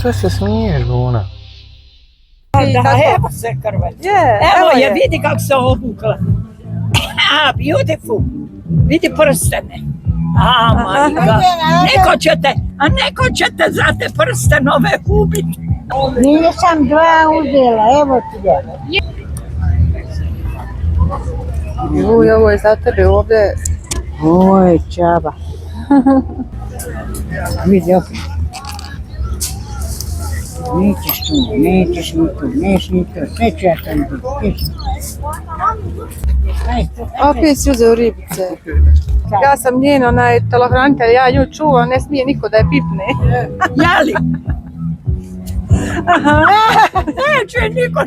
Što se smiješ, Buna? Da, evo se krvači. Evo je, vidi kako se obukla. Beautiful. Vidi prstene. Majka. Neko ćete za te prstenove ubiti. Nisam dva uzela, evo ti ga. Uj, ovo je za tebe ovdje. Ovo je čaba. Vidi opet. Nećeš ni to, sve ću ja tam biti. Opet si uzeo ribice. Ja sam njen telohranitelj, ja nju čuvam, ne smije niko da je pipne. Jeli? Neće niko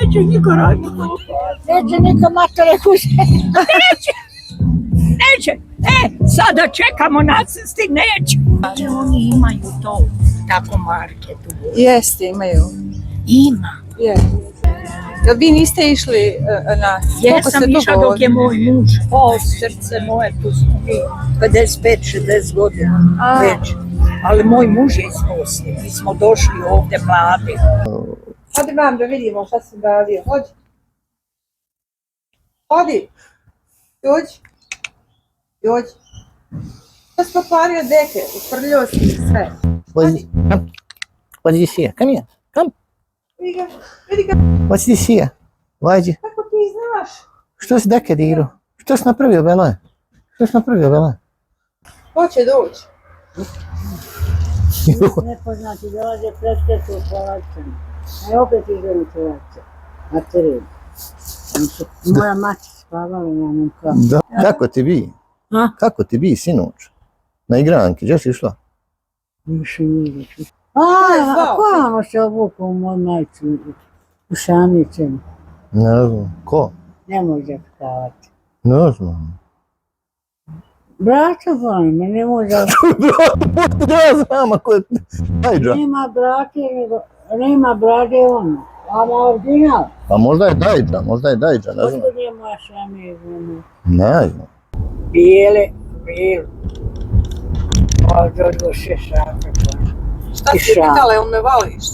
neće niko raditi. Neće niko matore uzeti. Neće. Sada čekamo nacisti, neće. Oni imaju to, tako marketu. Jeste, imaju. Ima. Je. Jel vi niste išli na... Jesam išla dok je moj muž, srce moje, tu smo mi 55-60 godina već. Ali moj muž je iz Bosne, mi smo došli ovdje mladi. Hadi vam da vidimo šta se davio, hođi. Hodi. Dođi. Šta si pokvario deke, uprljio si sve. What's this here? Come here. Come. Vidi ga. What's this here? Vađi. Kako ti znaš? Što si deke dirao? Što si napravio, Bela? Hoće doći. Nepoznati dolaze preštetu u palačanu. A opet idem u palaču. Na terenu. Moja mača spavala na mom kapu. Da. Kako ti bi, sinuč? Na igranki, gdje si išla? Više nije došli. A ko se obukao u moj majcu? U samičenu. Ne znam. Ko? Ne može pkavati. Ne znam. Braća me ne može... Ja znam, ako je... Dajđa. Nema brade ono. Ama original. Pa možda je Dajđa, ne znam. Otkud je moja sami ono? Ne znam. Bijele. Ovdje do 6 sata. Šta si pitala, jel me voliš?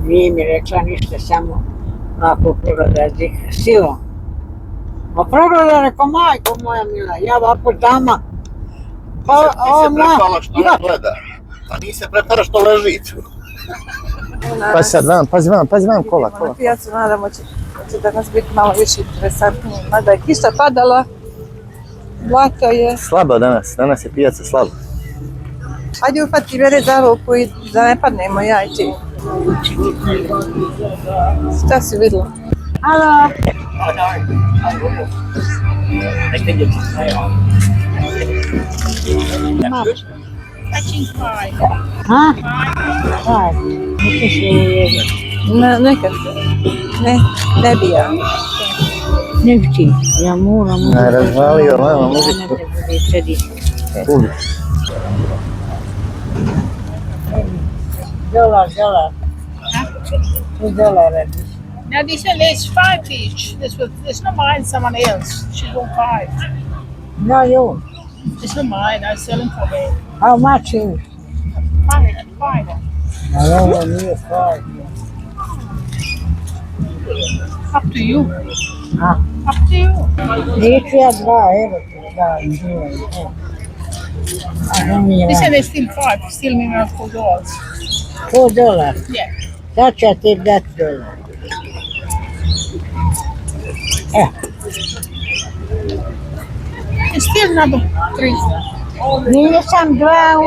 Nije mi rekla ništa, samo ako progleda silom. Ma progleda, rekao, majko moja mila, ja ovako dama. Pa nisi se prepara što leži tu. Pazi vam kola. Ja se nadam će da nas biti malo više interesantnije. Mada je kiša padala, blato je. Slabo danas je pijaca slabo. Hajde ufati vere za ruku i da ne padnemo ja i ti. Šta si vidjela? Halo. Nekad. Ne bi ja. Ne bi ti, ja moram. Razvalio mama muziku. Uvijek. $1. $2. Now this one is 5 each. This not mine, someone else. She bought 5. No, you. It's not mine, I sell them for me. How much is? 5. I don't need 5. Up to you. Up to you. Neću ja 2, evo ti, This one is still 5. Still me around $4. $4. Yeah. Sad ću ti dati $1. It's still another 3. Nisam 2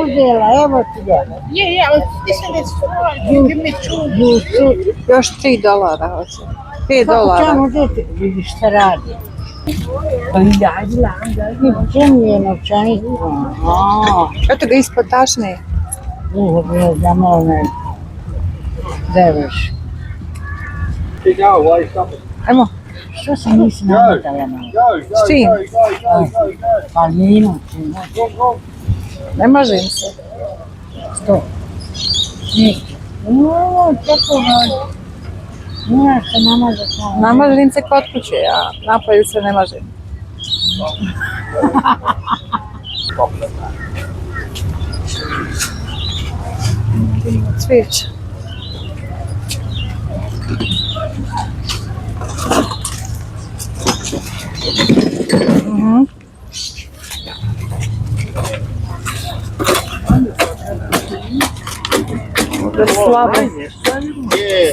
uzela, evo ti ga. Yeah, this one is 4. You give me 2. Još $3 hoće. $5. Kako ćemo uzeti? Vidiš šta radi. Gdje mi je novčanik? Eto ga ispod tašne. Ne znam, onaj. Završi. Ajmo. Što se nisi nametala na ovo? S čim? Pa nima. Ne možem se. Što? Ništa. Tako radi. Moraš se namazati. Namažem se kod kuće, a napolju se ne mažem. Cvijeće.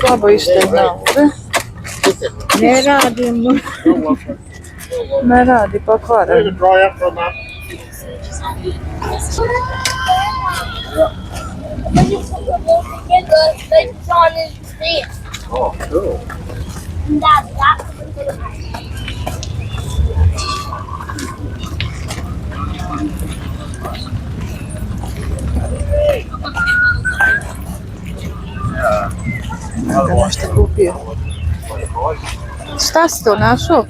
Slabo ište zna ovdje. Ne radimo. Ne radi, pa kvara. Oh, cool. Da nešto kupio. Šta si to našao?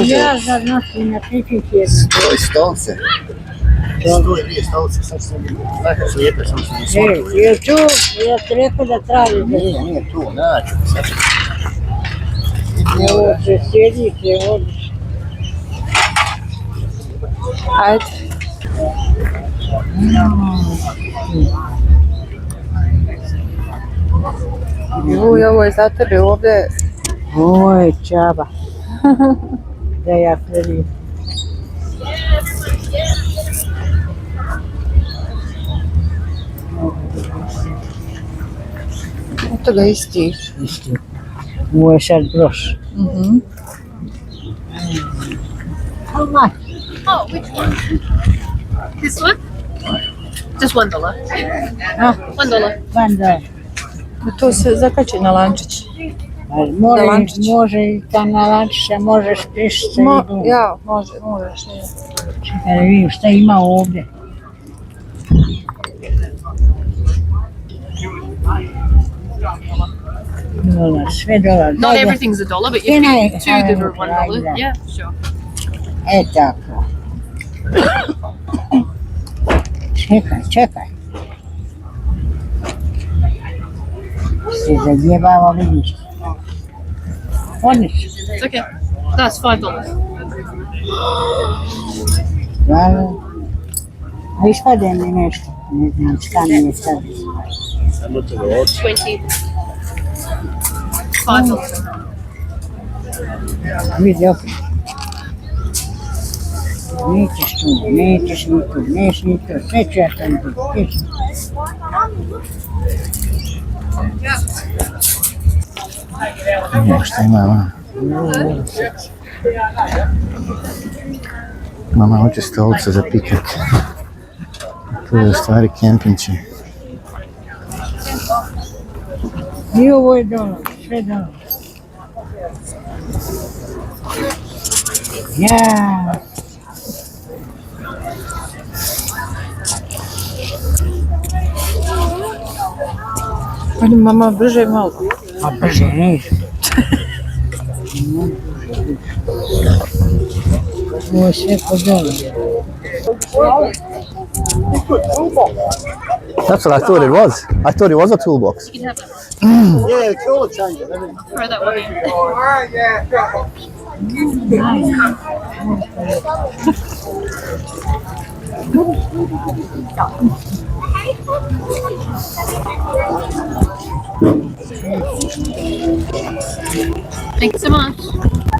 Ja za nosim na pipik jedno. Stoj stolce. Stoj dvije stolce, sad sam lijepe, sam se nisмотрел. Je tu, ja ti rekao da traži. Nije tu, nađu. Evo, presjedite, odiš. Ajde. Juj, ovo je za tebe ovdje. Ovo je čaba. Da ja predim. Eto ga isti. Isti. Ovo je sad broš. How much? Oh, which one? This one? Just $1. Ah, $1. $1. To se zakači na lančić. Može i tam na lančića, možeš prišiti. Ja, možeš. Čekaj da vidim šta ima ovdje. Sve $1. Not everything's $1, but you Can can I get two have that are it $1. like that? Yeah, sure. E tako. Čekaj. Se zajebava, vidiš. Odlično. It's okay. That's $5. Hvala. A ispade mi nešto. Ne znam šta mi je sad. 20. $5. Vidi opet. Nećeš tu, nećeš ni tu. Sve ću ja tam biti. Šta ima, mama? Mama hoće stolce za piknik. To je u stvari kempinči. I ovo je $1, sve $1. Ja. Ajde, mama, brže malo. A brže reži. Ovo je sve po $1. That's what I thought it was. I thought it was a toolbox. You can have that one. Yeah, cool, change it. Throw that one in. Thank you so much.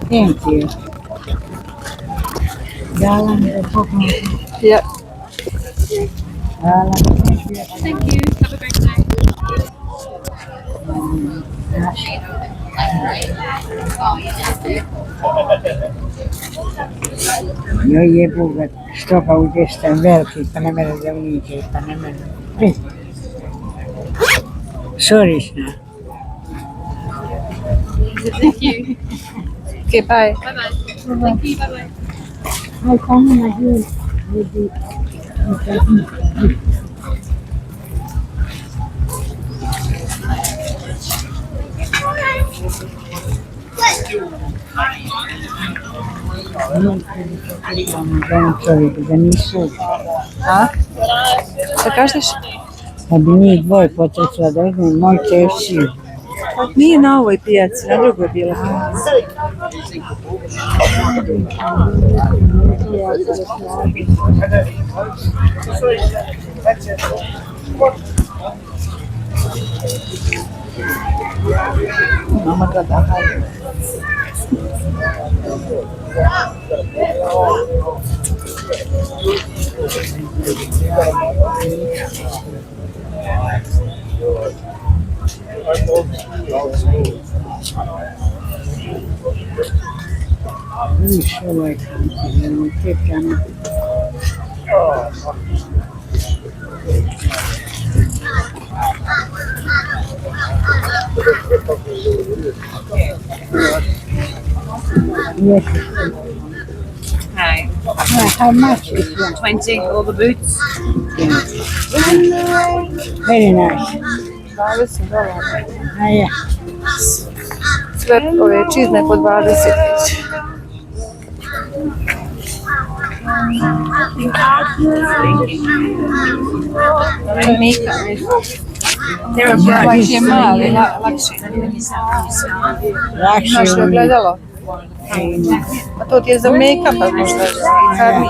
Thank you. Hvala mi da poklonim. Ja. Hvala. Thank you. Have a great day. Joj jebu ga, što pa uđeš tam veliki, pa ne mene da uniđe, pa ne mene. Sorry, sna. Thank you. Okay, bye. Bye bye. Thank you. Bye bye. Aj, tamo na hill. Čovjek, da nisu, A? Šta kažeš? da bi njih dvoje potrefila da uzmem moj KFC. Nije na ovoj pijaci, na drugoj bila. Mama ga daha iyi. Şöyle tek canım. Yes. Hi. How much is one? 20, all the boots. Very nice. $20. Yeah. Sve ove čizme po 20. Mika. They're a Ovaj je mali, lakši. Imaš li ogledalo? A to ti je za make-up, možda i crni.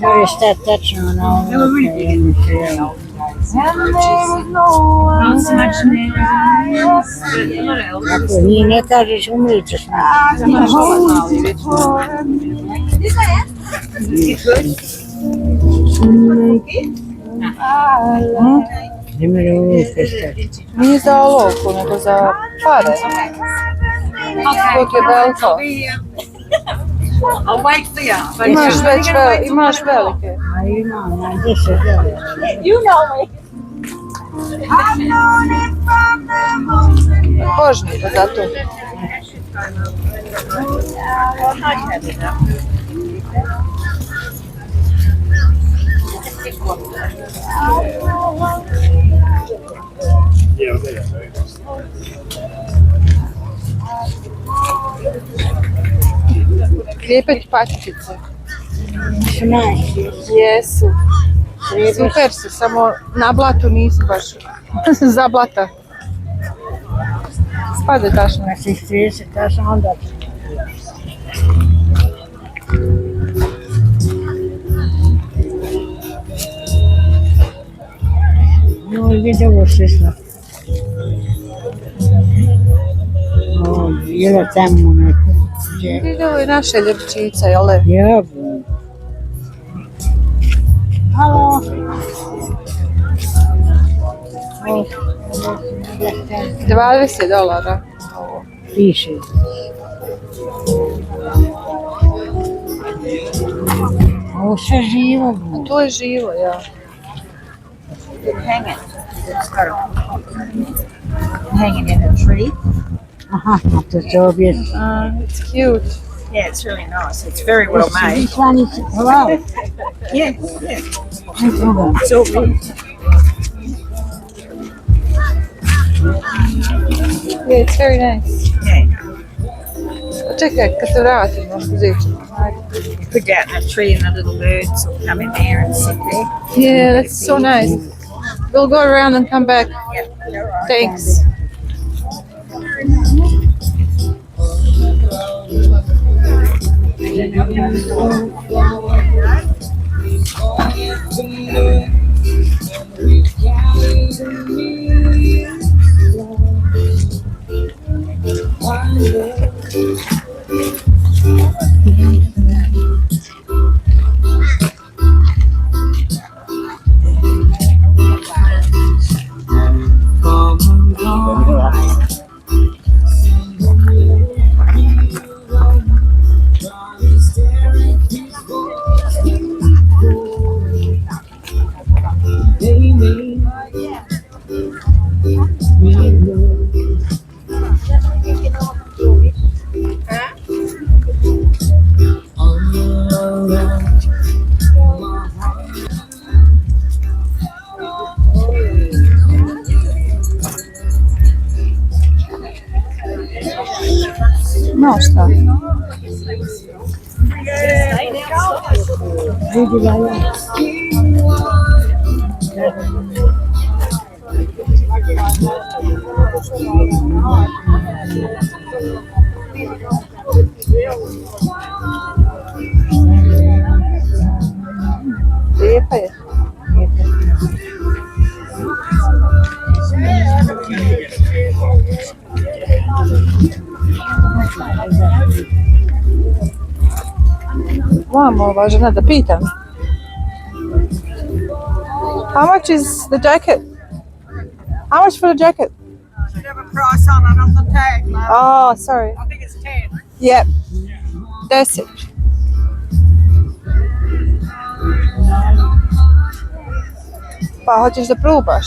Mora stati tačno na ovo. not so much nails, but a lot of elders. Ako ni ne kažeš, umrit ćeš na. Ne mora uvijek stati. Nije za olovku, nego za pare. To ti je delto. I'll wait for you. Imaš velike. A imam, na 10 godina. You know me. Kožni, pa zato. Lijepe ti patčice. Su najsi. Jesu. Super su, samo na blatu nisu baš. Za blata. Spade tašno. Na svih 30, ja sam onda. Joj, vidi ovo sve slatko. O, jela tamo neko. Gdje? Vidi ovo je naše ljepčica, jel le? Jabu. Halo. O, $20. piše. Ovo sve živo. A to je živo, ja. Hang it. Hanging in a tree. Aha, a to se objesi. It's cute. Yeah, it's really nice. It's very well made. Slanice, hvala. Yeah, yeah. It's all good. Yeah, it's very nice. Yeah. Čekaj, kad se vratimo, uzet ćemo. You put that in a tree and the little birds will come in there and sit there. Yeah, that's so nice. We'll go around and come back. Thanks. No, šta? Vidi ga ja. Lijepa je. Moram ova žena da pitam. How much is the jacket? How much for the jacket? Should have a price on it on the tag, love. Oh, sorry. I think it's 10. Yep. 10. Pa hoćeš da probaš?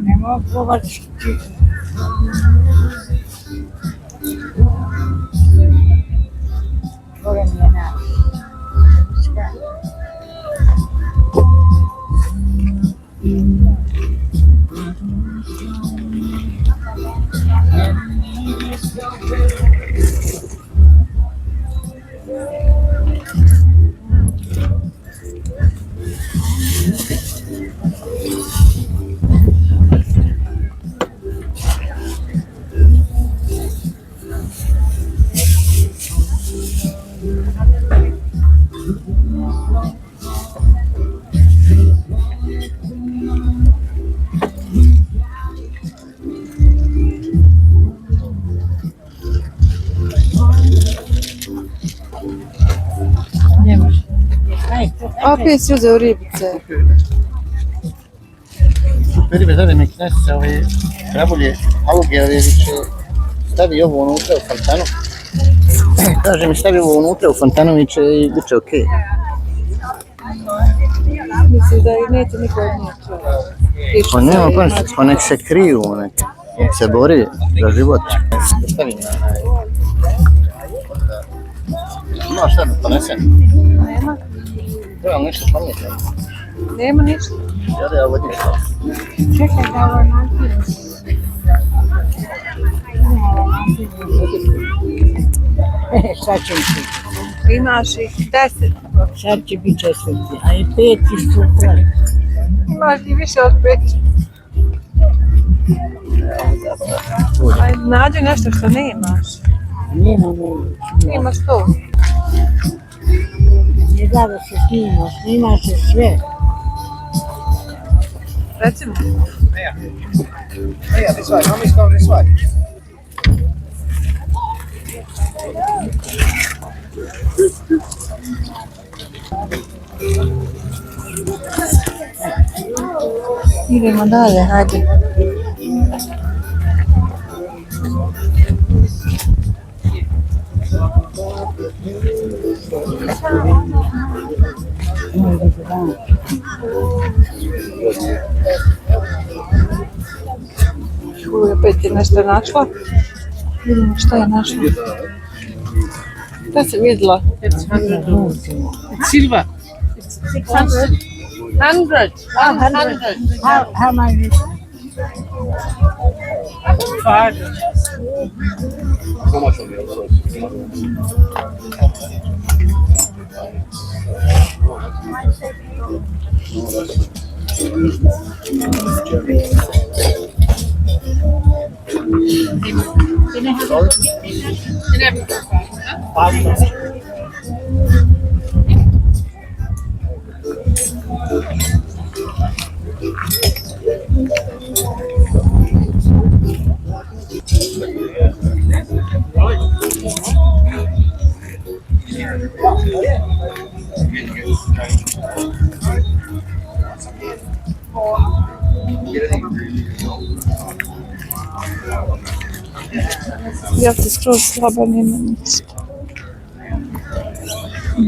Ne mogu probati. Gore mi je na. Opet si uzeo ribice. Vedi, vedete, mi knesse ove krabulje, aluge, ove viče, stavi ovo unutra u fontanu. Kaže mi stavi ovo unutra u fontanoviće i bit će okej. Mislim da i neće niko od njih. Pa nema konečka, pa nek se kriju, nek se bori za život. Stavim na ima šta da ponesem? Nema. Trebam nešto pametno. Nema ništa. Ja da ja vodim što. Čekaj da ovo napijem. Sad će biti. Imaš ih 10. Sad će biti četvrti, a i 5 sutra. Imaš i više od 5. Ajde, nađi nešto što ne imaš. Nema. Imaš to. Ne da da se snima se sve. Recimo. Yeah, this way. Mommy's going this way. Idemo dalje, hajde. Opet je nešto našla. Vidimo šta je našla. Šta si vidjela? It's silver. It's 600. 100. 100. How many? 5. Ja ti skroz slaba nema ništa.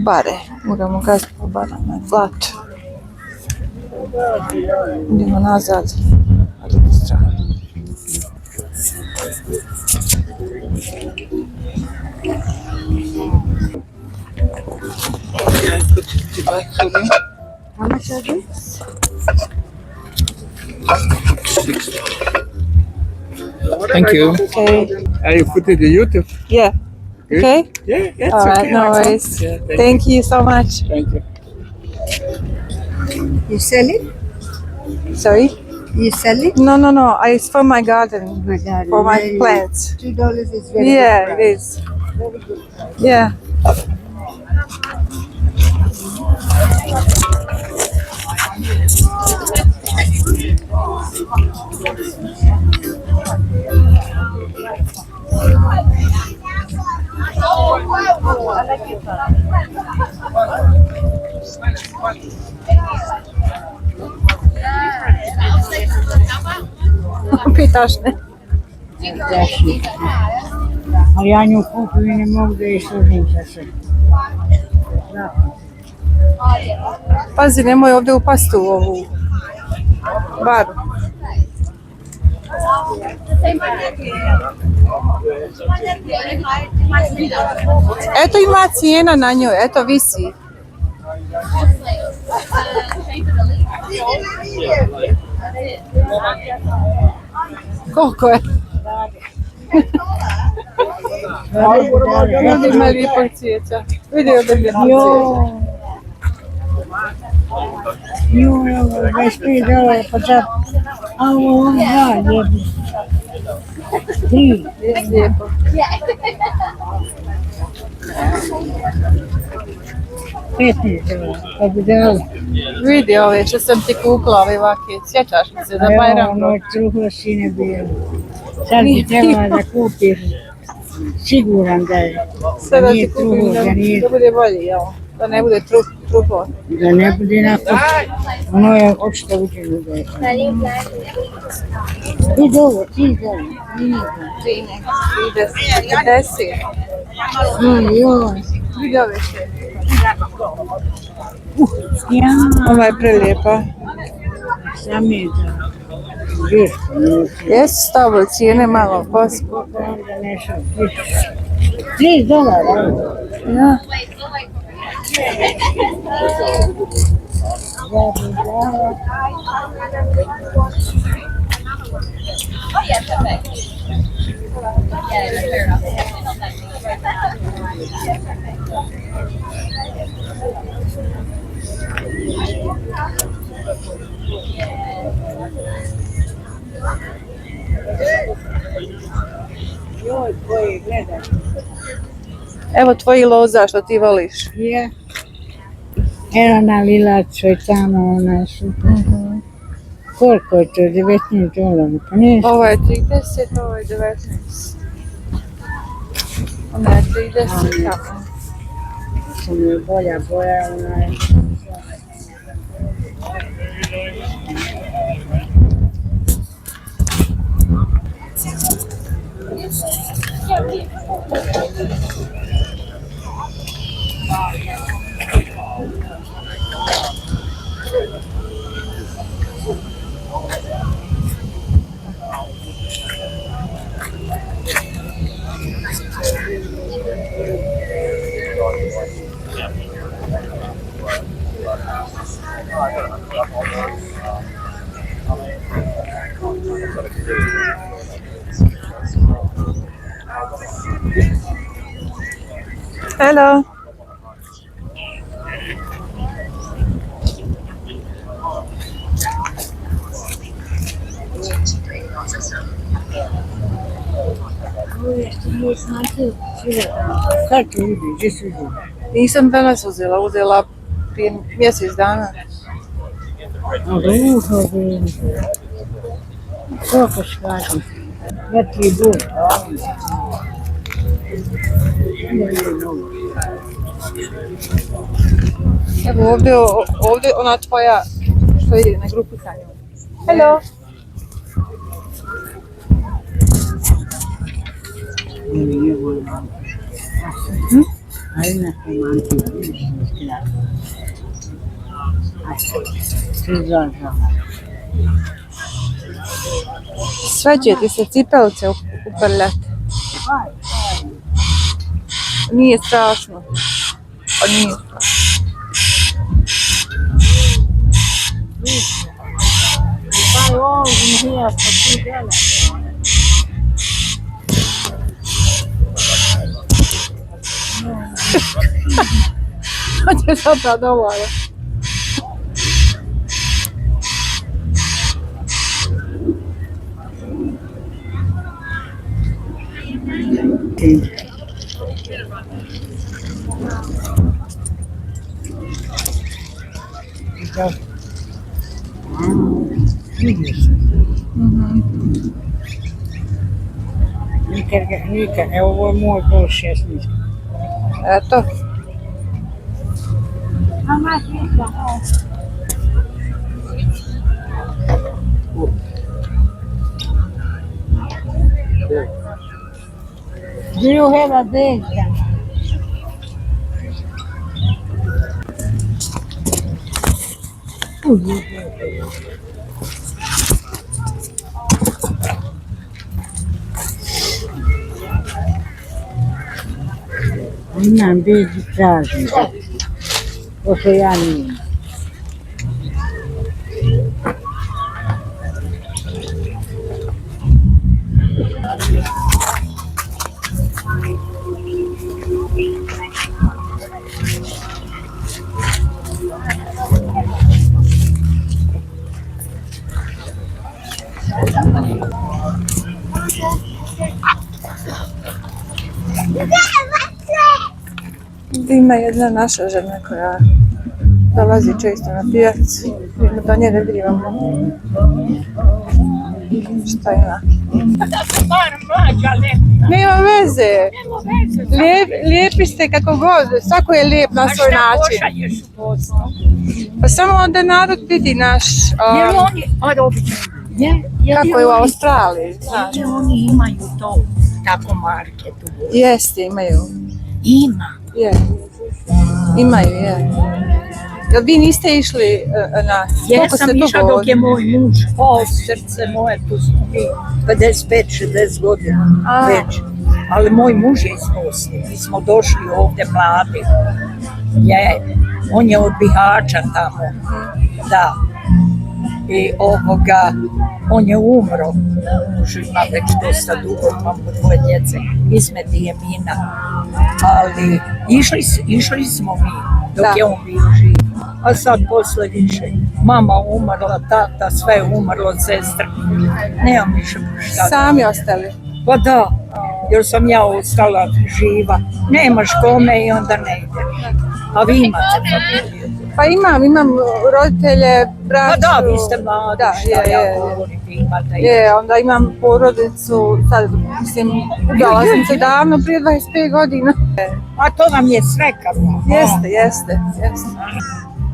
Bare, moramo gaziti po barama, zlato. Idemo nazad, na drugu stranu. How much are these? Thank you. Okay. Are you put it in YouTube? Yeah. Good? Okay. Yeah, that's All right, okay. no worries. Yeah, Thank you so much. Thank you. You sell it? Sorry? You sell it? No. It's for my garden. My God. For my plants. $2 is very Yeah, good it is. Yeah. Pitaš me. Strašno. Ali ja nju kupujem i ne mogu da je služim za sve. Pazi, nemoj ovdje upasti u ovu baru. Eto ima cijena na njoj, eto visi. Koliko je? Ljudi ima lijepog cvijeća. Vidi ovdje lijepog cvijeća. Joj, ovo je 25 dolara, pa čak. A ovo je lijepo. 3. Lijepo. $15, pa bi dali. Vidi ove što sam ti kupila, ove ovake. Sjećaš mi se za Bajram? Ono truhlo sine bilo. Sad bi trebala da kupiš. Siguran da je. Sve da nije ti kupim truhlo, da nije. da bude bolje, jel? Da ne bude truhlo. Da ne bude nakon. Ono je očito viđeno da je. Ti dobro, ti dobro. 50. Joj. Vidi ove što. Ja. Ova je prelijepa. Sam je da. Žeško. Jesu stavili cijene malo pospo. Onda nešto. $3. Ja. Joj, koji gledaj. Evo tvoji loza što ti voliš. Je. Evo na lila cvetano, ona je super. Koliko je to? $19. Pa nije Ovo je 30, ovo je 19. Ona je 30, tako. što mi je bolja boja, ona je... Hello. Kad tu vidi, gdje su vidi? Nisam danas uzela prije mjesec dana. A duho vidi. Koliko škađi? Neki bud. Evo ovdje ona tvoja što ide na grupu sa njom. Hello. Ajde na komandu. Sve će ti se cipelice uprljati. Nije strašno. Pa nije strašno. Pa je ovo nije pa ti dela. Hoće sad dovolja. Nikad, evo ovo je moj broj 16. Eto. Do you have a big one? Imam bezi tražim. Pošto ja nijem. Ima jedna naša žena koja dolazi često na pijac. Idemo do nje da vidimo šta ima. Nema veze. Lijepi ste kako god, svako je lijep na svoj način. Pošalješ u Bosnu. Pa samo onda narod vidi naš, Jer oni, kako je u Australiji. Znaš. jer oni imaju to, tako market u Bosnu. Jeste, imaju. Ima. Je. Imaju, je. Jel vi niste išli na... koliko Jesam ste dugo išla dok ovdje? je moj muž pao, srce moje, tu smo mi 55-60 godina već. Ali moj muž je iz Bosne, mi smo došli ovdje mladi. On je od Bihaća tamo, da. I on je umro, muž ima već dosta dugo, imamo dvoje djece, Ismet i Emina. Ali išli smo mi dok je on bio živ. A sad posle više, mama umrla, tata, sve je umrlo, sestra. Nemam više šta. Sami ostali? Pa da, jer sam ja ostala živa. Nemaš kome i onda ne ide. A vi imate familiju? Pa imam roditelje, braću. Pa da, vi ste mladi, šta ja govorim, vi imate. Onda imam porodicu, sad mislim, udala sam se davno, prije 25 godina. A to vam je srekavno. Jeste.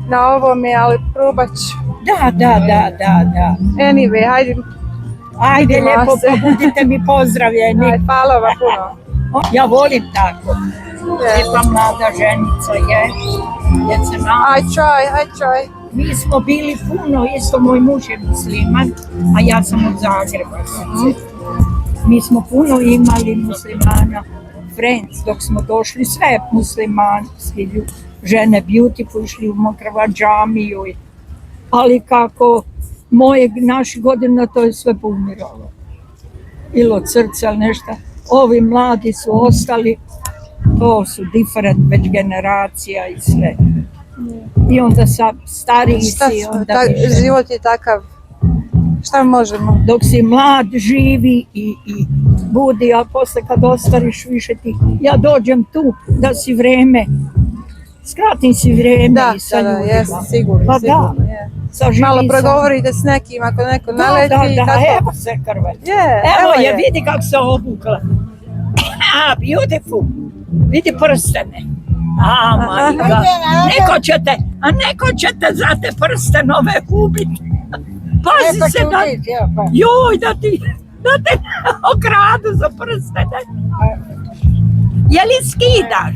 Na ovome, ali probat ću. Da. Anyway, Ajde, Vidimo lijepo, se. budite mi pozdravljeni. hvala vam puno. Ja volim tako. Lijepa mlada ženica je. I try. Mi smo bili puno, isto moj muž je musliman, a ja sam od Zagreba. Mi smo puno imali muslimana, friends, dok smo došli, sve muslimanski žene, beautiful, išli u Mokrava džamiju. Ali kako naših godina, to je sve poumiralo. Ili od srca, ili nešto. Ovi mladi su ostali, to su different već generacija i sve. I onda sa stariji si, onda više. Život je takav, šta možemo? Dok si mlad, živi i budi, a posle kad ostariš više ti, ja dođem tu da si vreme, skratim si vreme i sa ljudima. Jeste, sigurno. Pa da, Malo progovorite s nekim, ako neko naleti. Da, evo se krve. Evo je, vidi kako se obukla. Beautiful. Vidi prstene. Majka. Neko ćete za te prstenove ubiti. Pazi se da te okradu za prstene. Je li skidaš?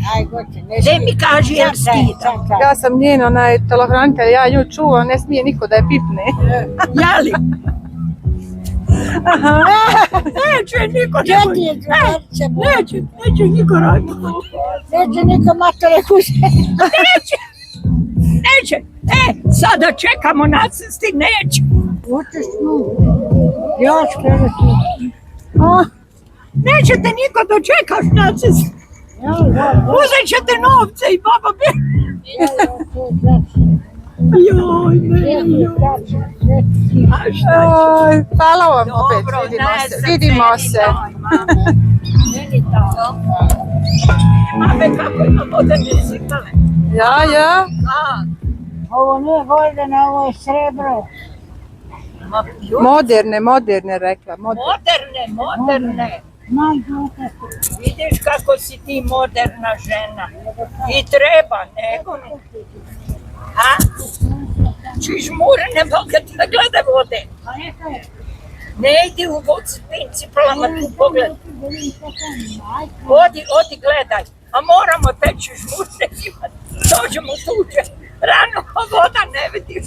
Ne mi kaži je li skidaš. Ja sam njen telohranitelj, ja nju čuvam, ne smije niko da je pipne. Jeli? Neće niko neće niko raditi. Neće niko matore kuće. Neće. Sada čekamo nacisti, neće. Hoćeš tu. Još kada tu. Nećete niko dočekaš nacisti. Uzet ćete novce i baba bi. Hvala vam opet, vidimo se. A me kako ima moderne cipele. Ja. Ovo nije Gordana, ovo je srebro. Moderne rekla. Moderne. Najduka. Vidiš kako si ti moderna žena. I treba, nego ne. A? Čižmure, ne mogu ti da gleda vode. Ne idi u tim cipelama tu pogled. Odi gledaj. A moramo te čižmure imati. Dođemo tuđe. Rano voda ne vidiš.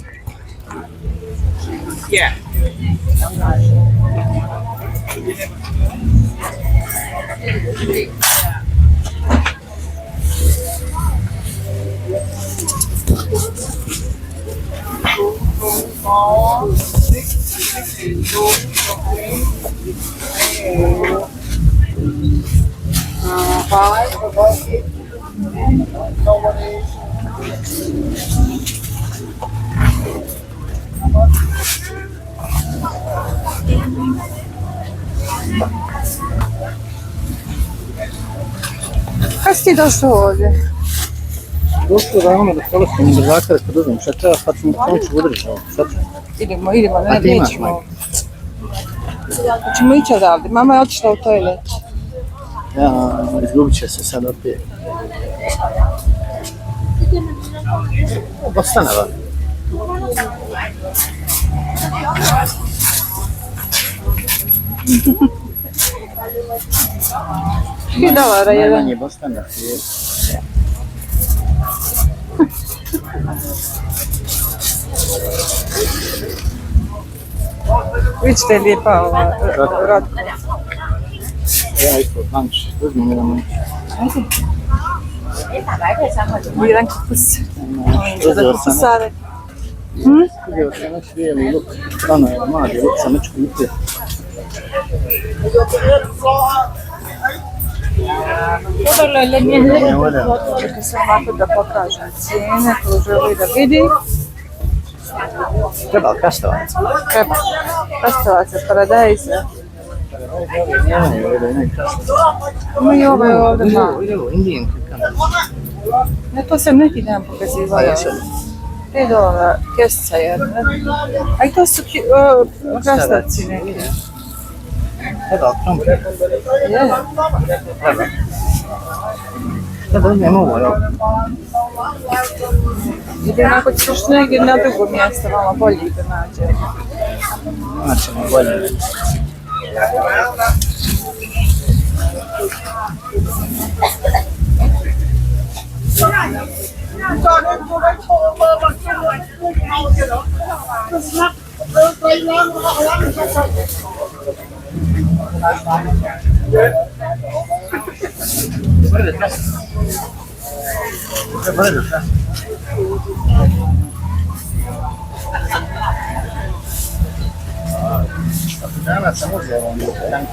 Kad si ti došao ovdje? Došlo da ono da telefon do zakada kad uzmem šta treba, pa ću mu pomoći udrži ovo. Šta će? Idemo, A ti imaš, nećemo. Hoćemo ići odavde, mama je otišla u toilet. Ja, izgubit će se sad opet. Ostane va. $3 jedan. Najmanje Bostana je. Vidite je lijepa ova Radko. Ja isto, manč, uzmem jedan manč. Jedan kupus. Uzeo sam Kupusare. neki bijeli luk, ono je mladi luk sam već kupio. Ne volim. Čekaj se ovako da pokažem cijene, ko želi da vidi. Treba li kastovac? Treba. Kastovaca, paradajza. Ima i ovo je ovdje malo. Idemo, Indijan kukana. Ne, to sam neki dan pokazivala. $3, kesica jedna. A i to su krastavci neki. Treba li krompir? Je. Treba uzmem ovo, evo. Idem ako ćeš negdje na drugo mjesto, malo bolje da nađe. Naćemo bolje.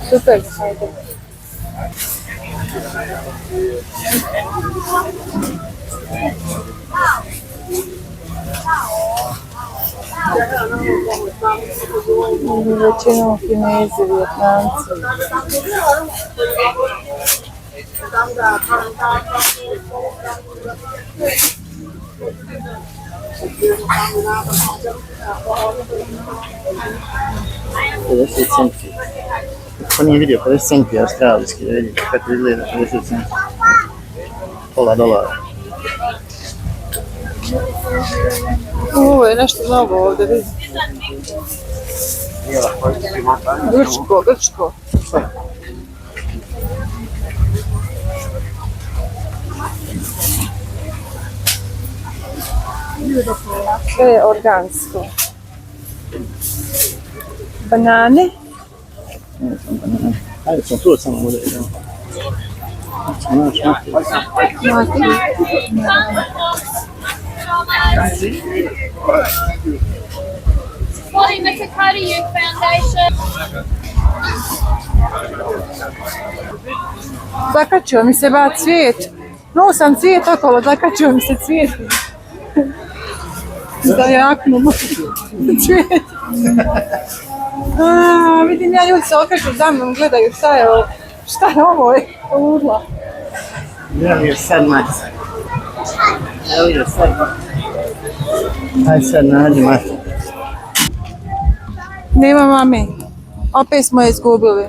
Super. Većinom Kinezi, Vijetnamci. Ko nije vidio 50 centi australijski, da vidi kako izgleda 50 centi. $1. Ovo je nešto novo ovdje, vidi. Grčko. Sve je organsko. Banane. Ajde, sam tu samo ovdje. Znači, mati. Molly Mikakari Youth Foundation. Zakačio mi se cvijet. No sam cvijet okolo, zakačio mi se cvijet. Zajaknuo cvijet. Vidim ja, ljudi se okreću za mnom, gledaju šta je ovo urla. Evo je sad mač. Evo je sad mač. Aj sad nađi mač. Nema mami. Opet smo je izgubili.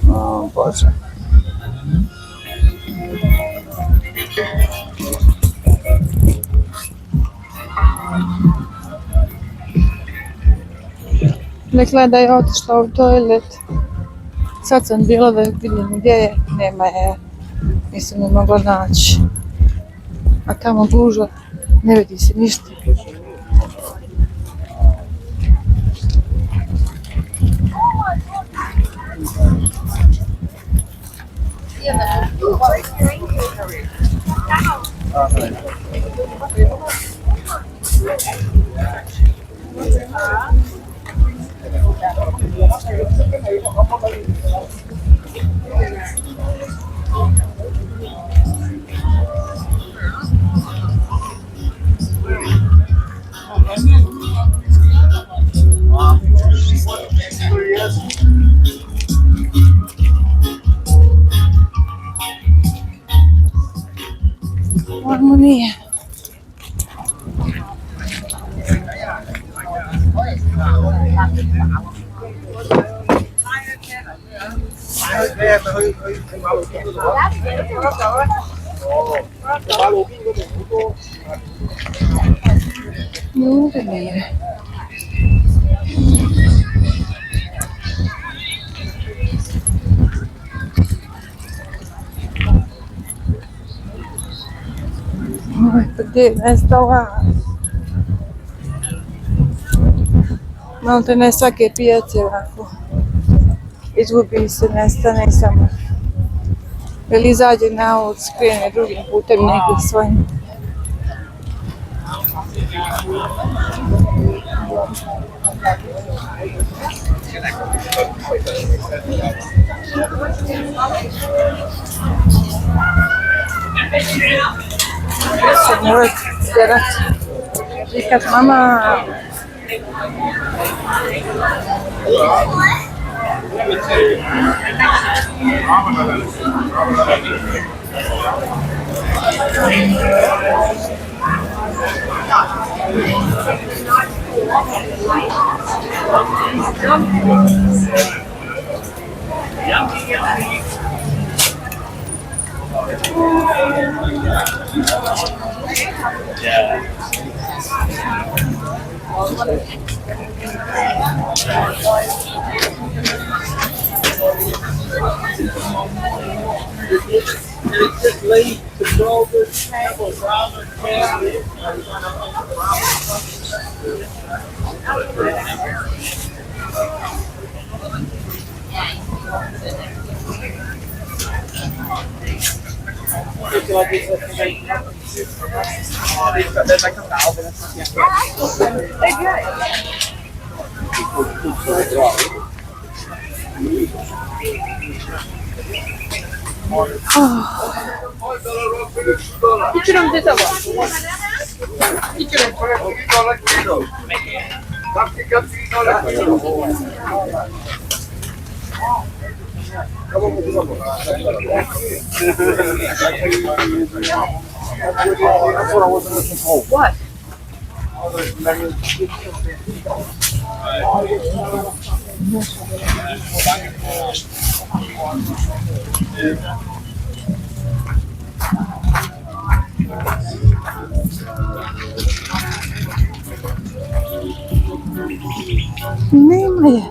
O, Bože. Rekla je da je otišla u toalet. Sad sam bila da vidim gdje je, nema je. Nisam je mogla naći. A tamo gužva, ne vidi se ništa. Ovamo nije. Ovdje nije. Pa gdje je nestala? Malo te ne svake pijace ovako. Izgubi se, nestane i samo. Ili izađe na aut, skrene drugim putem negdje svojim. Sad ne uvijek sjerat. I kad mama... What? Nema je.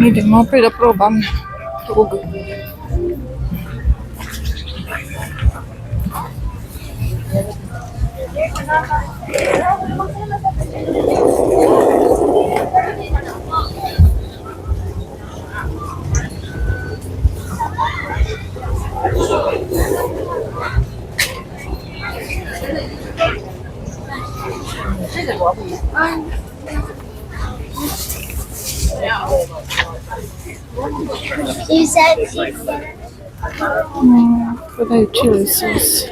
Idemo opet da probam drugu. Prodaju chili sos.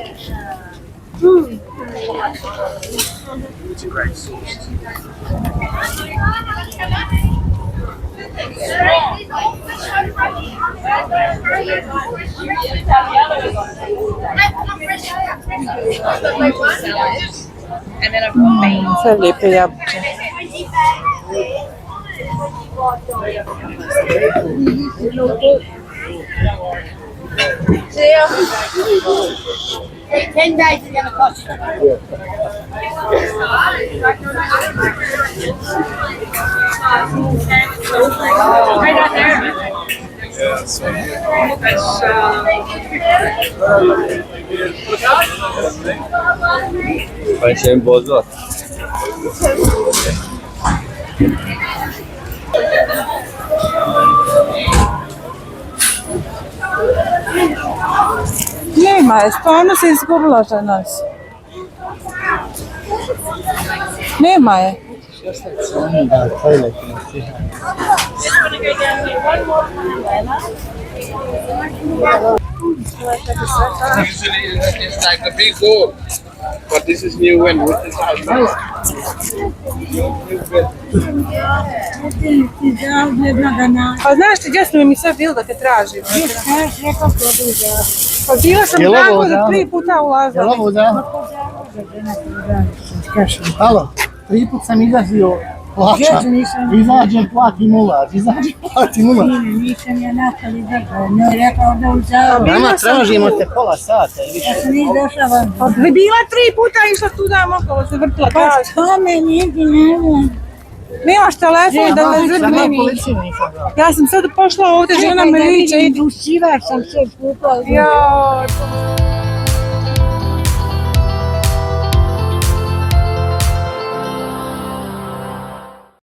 Sve lijepe jabuke. Pa će im bozvat. Nema je, stvarno se izgubila za nas. Nema je. Da, toilet. Usually it's like a big goal, but this is new one with this house. Pa znaš ti gdje smo mi sad bili da te tražimo? Pa bila sam tako da 3 puta ulazila. Jel ovo za? Halo, 3 put sam izlazio, plaćam, izađem, platim ulaz, izađem, platim ulaz. Nisam ja nastali držao, ne rekao da uzao. Nama tražimo te pola sata i više. Ja sam ih došla vam. Pa bila 3 puta išla tuda okolo se vrtila. Pa što me nigdje ne znam. Nemaš telefon da me zrpni. Ja sam sad pošla ovdje, žena me viče. Usivaš sam se skupao. Joj.